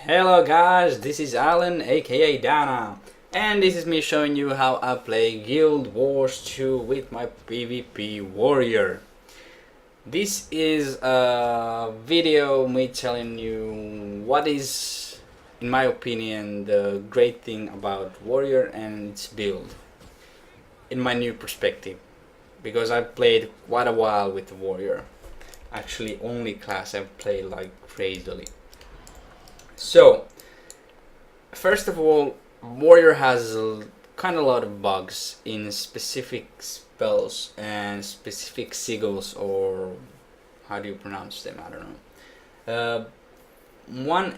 Hello guys, this is Alan aka Dana, and this is me showing you how I play Guild Wars 2 with my PvP warrior. This is a video me telling you what is, in my opinion, the great thing about warrior and its build in my new perspective, because I've played quite a while with the warrior. Actually, only class I've played like crazily. So, first of all, warrior has kind of a lot of bugs in specific spells and specific sigils, or how do you pronounce them? I don't know.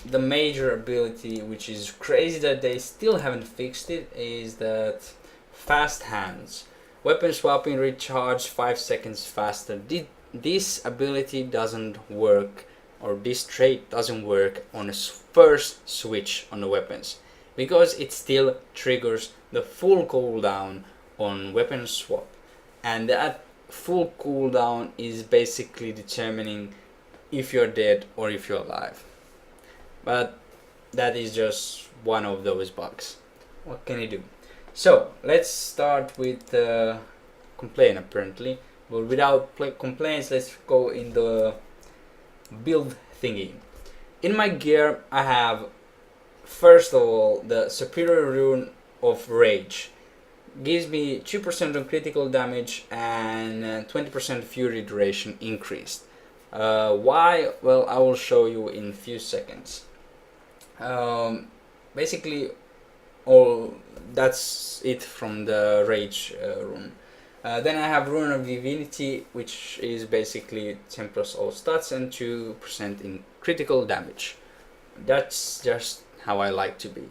The major ability, which is crazy that they still haven't fixed it, is that fast hands. Weapon swapping recharge 5 seconds faster. This ability doesn't work, or this trait doesn't work on a first switch on the weapons, because it still triggers the full cooldown on weapon swap, and that full cooldown is basically determining if you're dead or if you're alive. But that is just one of those bugs. What can you do? So let's start with the complaint apparently. But without complaints, let's go in the build thingy. In my gear I have, first of all, the superior rune of rage. Gives me 2% on critical damage and 20% fury duration increased. Why? Well, I will show you in a few seconds. Basically, all that's it from the rage rune. Then I have Rune of Divinity, which is basically 10 plus all stats and 2% in critical damage. That's just how I like to be.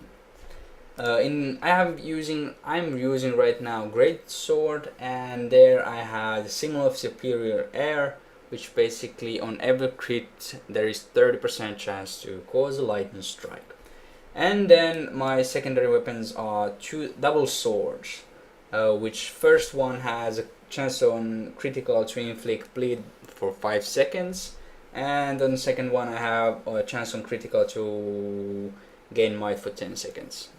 I'm using right now Great Sword, and there I had Signal of Superior Air, which basically on every crit there is 30% chance to cause a lightning strike. And then my secondary weapons are two double swords. Which first one has a chance on critical to inflict bleed for 5 seconds, and on the second one I have a chance on critical to gain might for 10 seconds.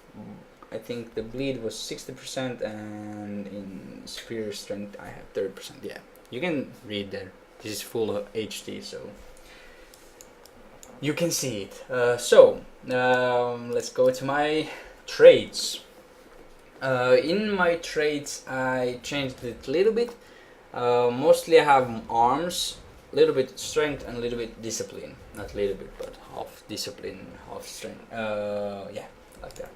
I think the bleed was 60%, and in superior strength I have 30%. Yeah, you can read there. This is full of HD, so you can see it. Let's go to my traits. In my traits I changed it a little bit. Mostly I have arms, a little bit strength and a little bit discipline. Not a little bit, but half discipline, half strength. Yeah, like that.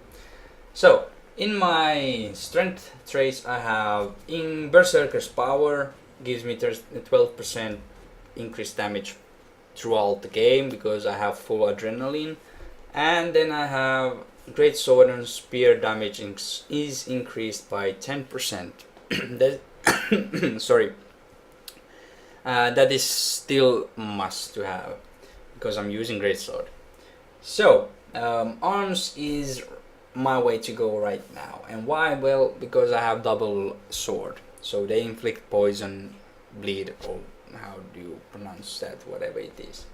So in my strength traits I have in Berserker's Power, gives me 12% increased damage throughout the game because I have full adrenaline. And then I have Great Sword and Spear damage is increased by 10%. Sorry. That is still must to have because I'm using Great Sword. So arms is my way to go right now. And why? Well, because I have double sword, so they inflict poison, bleed, or how do you pronounce that? Whatever it is.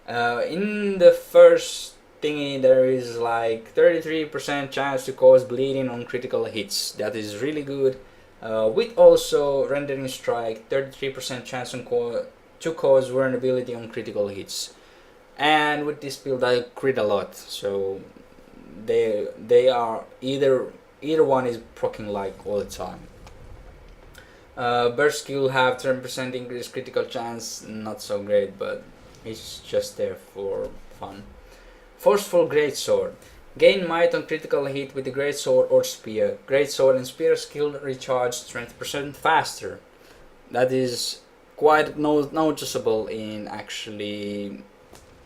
In the first thingy there is like 33% chance to cause bleeding on critical hits. That is really good. With also rendering strike, 33% chance to cause vulnerability on critical hits. And with this build I crit a lot, so they are either one is proccing like all the time. Burst skill have 10% increased critical chance, not so great, but it's just there for fun. Forceful Greatsword. Gain might on critical hit with the Greatsword or Spear. Greatsword and Spear skill recharge 20% faster. That is quite noticeable in actually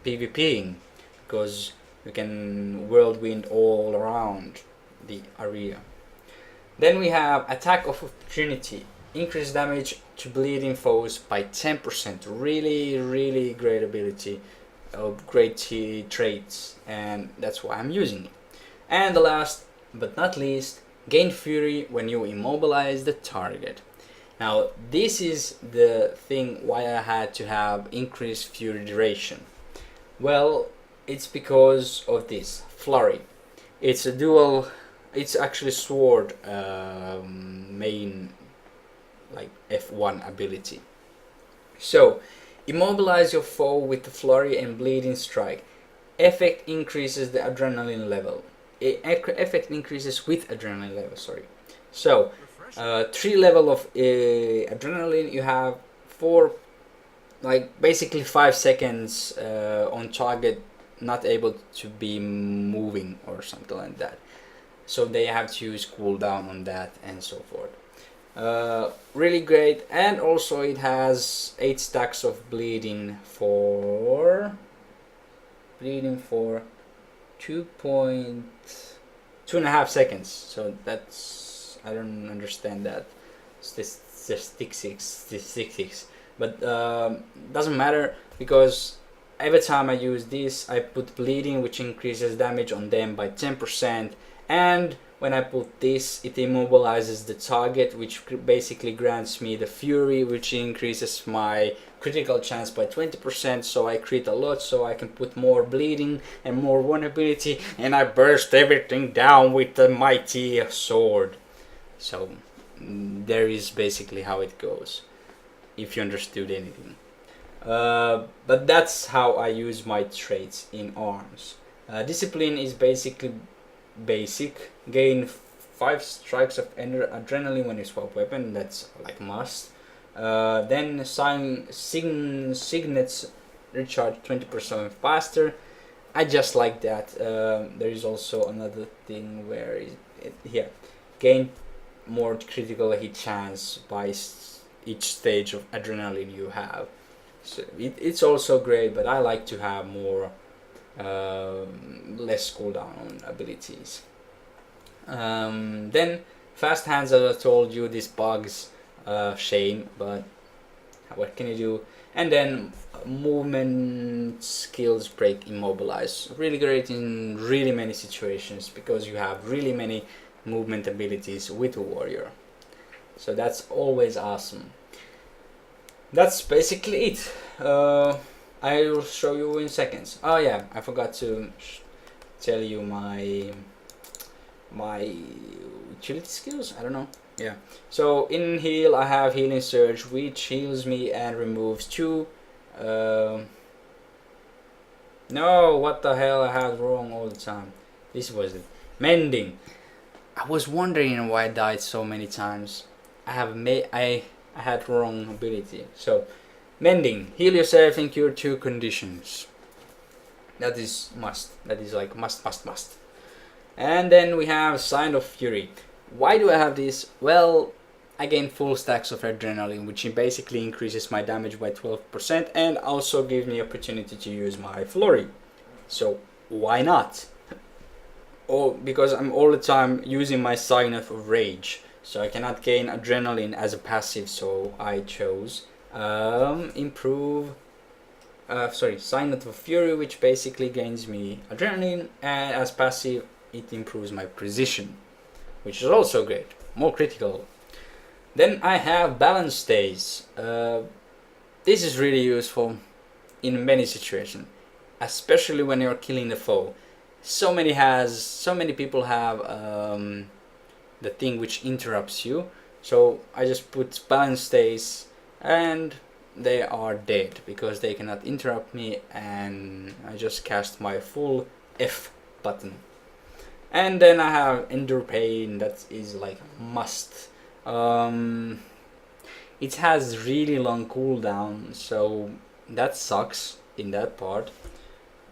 PvPing, because you can whirlwind all around the area. Then we have Attack of Opportunity. Increase damage to bleeding foes by 10%. Really great ability. Great traits, and that's why I'm using it. And the last but not least, gain fury when you immobilize the target. Now this is the thing why I had to have increased fury duration. Well, It's because of this flurry. It's a dual. It's actually sword main, like F1 ability. So immobilize your foe with the flurry and bleeding strike. Effect increases the adrenaline level. Effect increases with adrenaline level. Sorry. So 3 level of adrenaline. You have 4, like basically 5 seconds on target, not able to be moving or something like that. So they have to use cooldown on that and so forth. Really great, and also it has 8 stacks of bleeding for 2.5 seconds. So that's, I don't understand that statistics, but doesn't matter, because every time I use this I put bleeding, which increases damage on them by 10%, and when I put this, it immobilizes the target, which basically grants me the fury, which increases my critical chance by 20%, so I crit a lot, so I can put more bleeding and more vulnerability, and I burst everything down with the mighty sword. So there is basically how it goes, if you understood anything. But that's how I use my traits in arms. Discipline is basically basic. Gain 5 strikes of adrenaline when you swap weapon. That's like must. Then signets recharge 20% faster. I just like that. There is also another thing where here, gain more critical hit chance by each stage of adrenaline you have. So it's also great, but I like to have more less cooldown on abilities. Then fast hands, as I told you, this bugs, shame, but what can you do? And then movement skills break immobilize, really great in really many situations, because you have really many movement abilities with a warrior. So that's always awesome. That's basically it. I will show you in seconds. Oh yeah, I forgot to tell you my utility skills. I don't know. Yeah. So in heal, I have healing surge, which heals me and removes 2. No, what the hell? I had wrong all the time. This was it. Mending. I was wondering why I died so many times. I had wrong ability. So mending, heal yourself and cure 2 conditions. That is must. That is like must. And then we have Sign of Fury. Why do I have this? Well, I gain full stacks of adrenaline, which basically increases my damage by 12% and also gives me opportunity to use my flurry. So why not? Oh, because I'm all the time using my Sign of Rage, so I cannot gain adrenaline as a passive, so I chose Sign of Fury, which basically gains me adrenaline, and as passive it improves my precision, which is also great, more critical. Then I have Balance Stays. This is really useful in many situations, especially when you're killing the foe. So many people have the thing which interrupts you, so I just put Balance Stays and they are dead because they cannot interrupt me, and I just cast my full F button. And then I have Endure Pain, that is like must. It has really long cooldown, so that sucks in that part.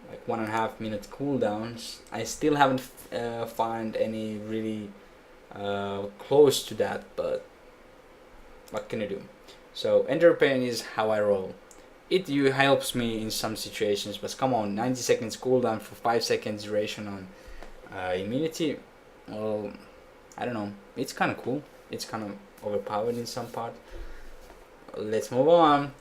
Like 1.5 minute cooldowns. I still haven't found any really close to that, but what can you do? So Endure Pain is how I roll. It helps me in some situations, but come on, 90 seconds cooldown for 5 seconds duration on immunity. Well, I don't know. It's kind of cool. It's kind of overpowered in some part. Let's move on.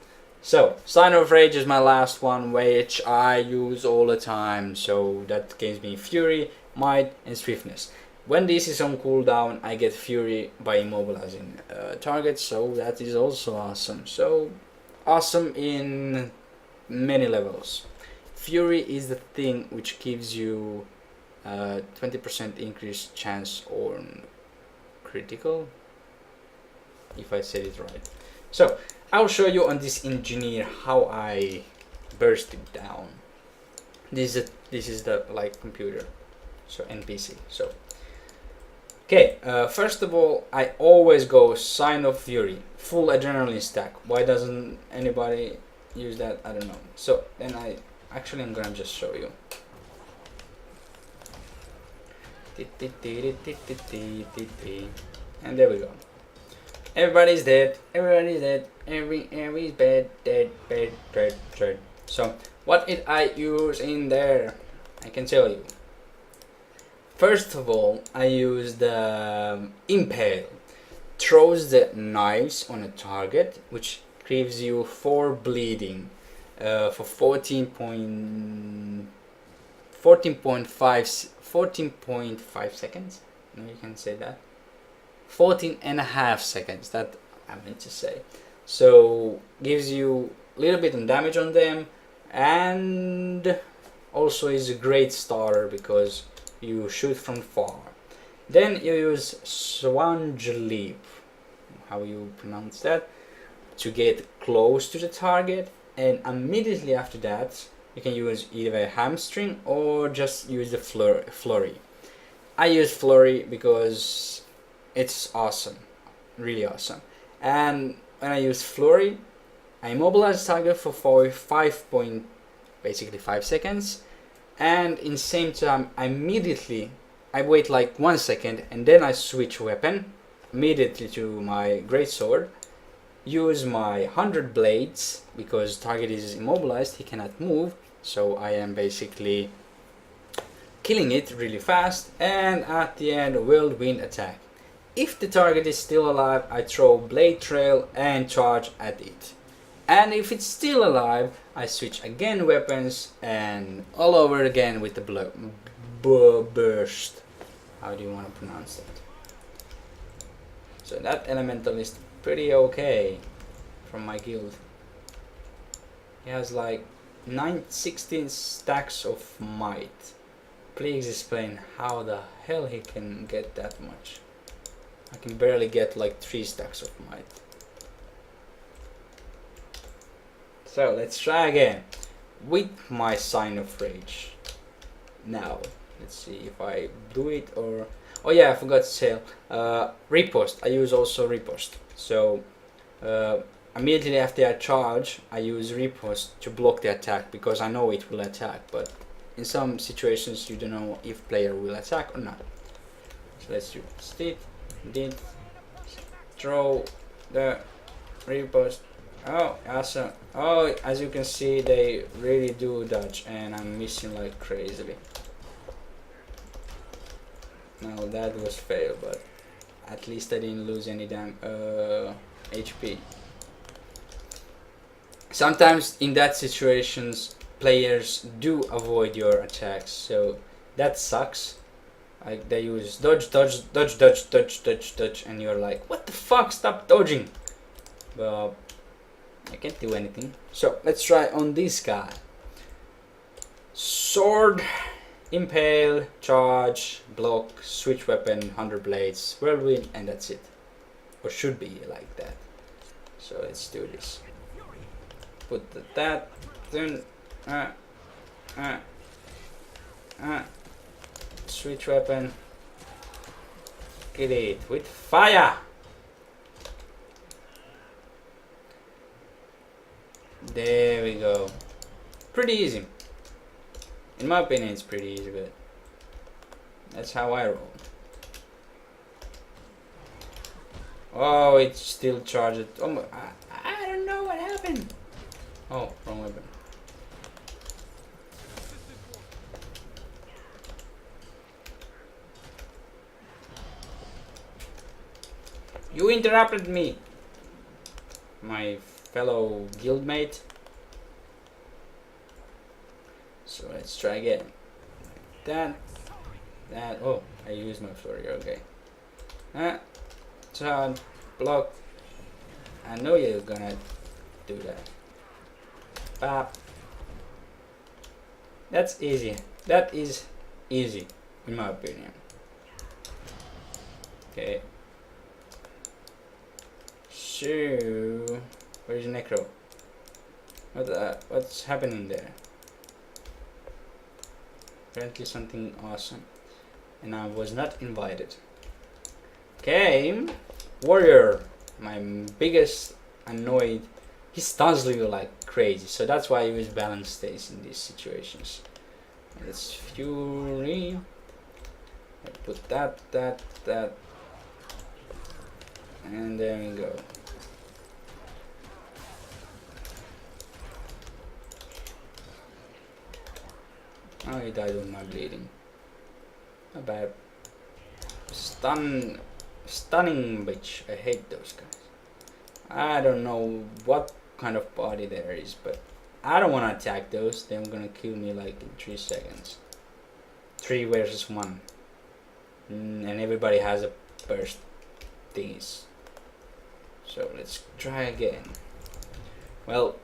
So, Sign of Rage is my last one, which I use all the time. So that gives me Fury, Might, and Swiftness. When this is on cooldown, I get Fury by immobilizing targets. So that is also awesome. So awesome in many levels. Fury is the thing which gives you 20% increased chance on critical, if I said it right. So I'll show you on this engineer how I burst it down. This is the like computer, so NPC. So okay, first of all, I always go Sign of Fury, full adrenaline stack. Why doesn't anybody use that? I don't know. So then I'm gonna just show you. And there we go. Everybody's dead. Everybody's dead. Everybody's dead. So what did I use in there? I can tell you. First of all, I used the Impale. Throws the knives on a target, which gives you 4 bleeding for 14.5 seconds. No, you can say that. 14.5 seconds. That I meant to say. So gives you a little bit of damage on them, and also is a great starter because you shoot from far. Then you use Swange Leap, how you pronounce that, to get close to the target, and immediately after that you can use either a hamstring or just use the flurry. I use flurry because it's awesome, really awesome. And when I use flurry, I immobilize the target for 5 seconds, and in same time I wait like 1 second, and then I switch weapon immediately to my greatsword, use my 100 blades because target is immobilized, he cannot move, so I am basically killing it really fast, and at the end whirlwind attack. If the target is still alive, I throw blade trail and charge at it. And if it's still alive, I switch again weapons and all over again with the burst. How do you want to pronounce that? So that elemental is pretty okay from my guild. He has like 16 stacks of might. Please explain how the hell he can get that much. I can barely get like 3 stacks of might. So let's try again with my Sign of Rage. Now let's see if I do it, or oh yeah, I forgot to say riposte. I use also riposte. So immediately after I charge, I use riposte to block the attack because I know it will attack, but in some situations you don't know if player will attack or not. So let's do stick, did, throw the riposte. Oh, awesome. Oh, as you can see, they really do dodge, and I'm missing like crazily. Now that was fail, but at least I didn't lose any damn HP. Sometimes in that situations, players do avoid your attacks, so that sucks. Like they use dodge, dodge, dodge, dodge, dodge, dodge, dodge, and you're like, what the fuck? Stop dodging. Well, I can't do anything. So let's try on this guy. Sword, impale, charge, block, switch weapon, 100 blades, whirlwind, and that's it. Or should be like that. So let's do this. Put that, then switch weapon, kill it with fire. There we go. Pretty easy. In my opinion, it's pretty easy, but that's how I roll. Oh, it's still charged. Oh my, I don't know what happened. Oh, wrong weapon. You interrupted me, my fellow guildmate. So let's try again. That. Oh, I used my flurry. Okay. Turn, block. I know you're gonna do that. Bap. That's easy. That is easy, in my opinion. Okay. So, where's Necro? What's happening there? Apparently something awesome. And I was not invited. Okay. Warrior. My biggest annoyed. He stuns you like crazy. So that's why I use balance stays in these situations. Let's Fury. I put that. And there we go. Oh, he died of my bleeding. Not bad. Stunning bitch. I hate those guys. I don't know what kind of body there is, but I don't want to attack those. They're gonna kill me like in 3 seconds. 3 versus 1. And everybody has a burst thingies. So let's try again. Well,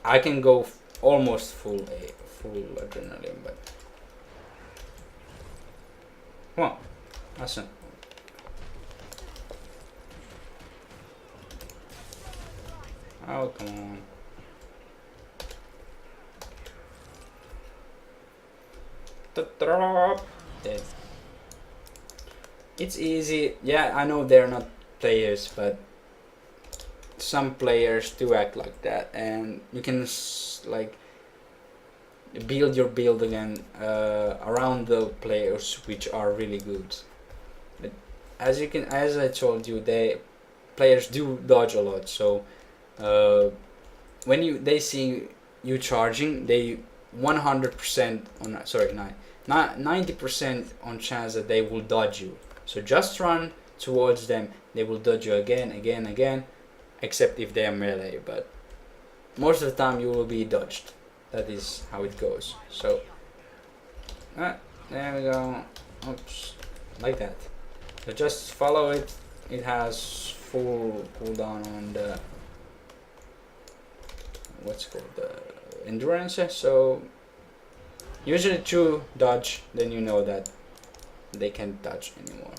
I can go almost full adrenaline, but come on, awesome. Oh, come on. Dead. It's easy. Yeah, I know they're not players, but some players do act like that, and you can like build your build again around the players which are really good. But as I told you, players do dodge a lot. So when they see you charging, they 100% on 90% on chance that they will dodge you. So just run towards them. They will dodge you again, except if they are melee. But most of the time you will be dodged. That is how it goes. So there we go. Oops, like that. So just follow it. It has full cooldown on the what's called the endurance. So usually 2 dodge, then you know that they can't dodge anymore.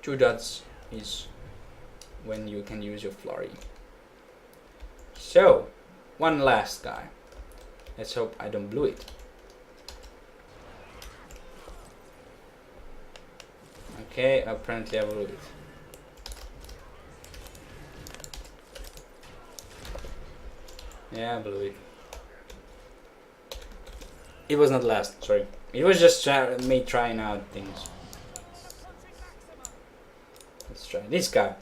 2 dodge is when you can use your flurry. So one last guy. Let's hope I don't blow it. Okay, apparently I blew it. Yeah, I blew it. It was not last, sorry. It was just me trying out things. Let's try this guy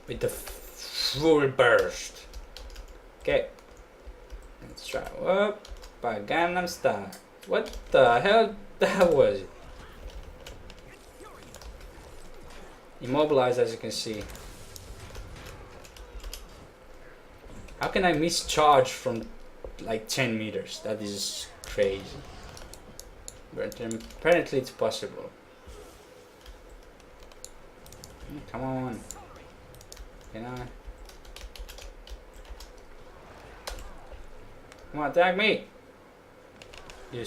with the full burst. Okay. Let's try. Whoop, by Gangnam Style. What the hell that was it? Immobilized, as you can see. How can I mischarge from like 10 meters? That is crazy. But apparently it's possible. Come on. Can I? Come on, attack me! You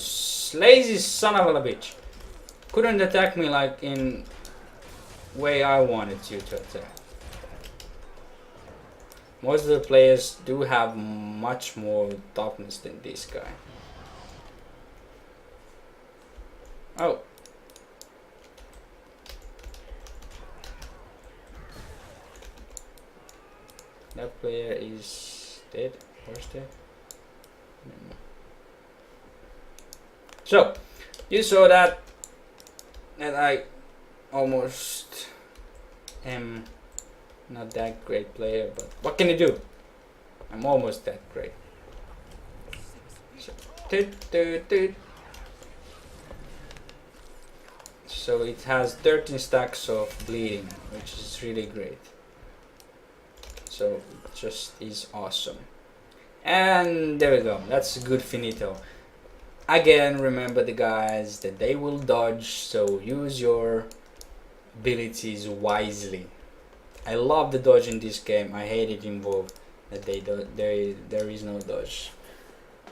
lazy son of a bitch. Couldn't attack me like in way I wanted you to attack. Most of the players do have much more toughness than this guy. Oh. That player is dead. Where's dead? So, you saw that I almost am not that great player, but what can you do? I'm almost that great. So, so it has 13 stacks of bleeding, which is really great. So it just is awesome. And there we go. That's a good finito. Again, remember the guys that they will dodge, so use your abilities wisely. I love the dodge in this game. I hate it involved that there is no dodge.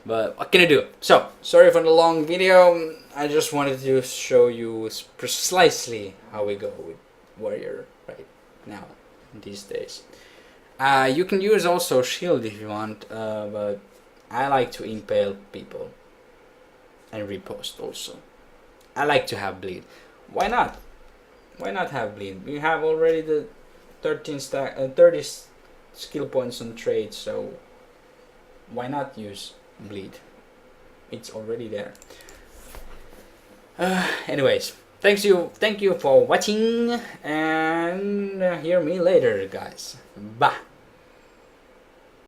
But what can I do? So, sorry for the long video. I just wanted to show you precisely how we go with warrior right now, these days. You can use also shield if you want, but I like to impale people and riposte also. I like to have bleed. Why not? Why not have bleed? We have already the 30 skill points on trade, so why not use bleed? It's already there. Anyways, thank you for watching, and hear me later, guys. Bye.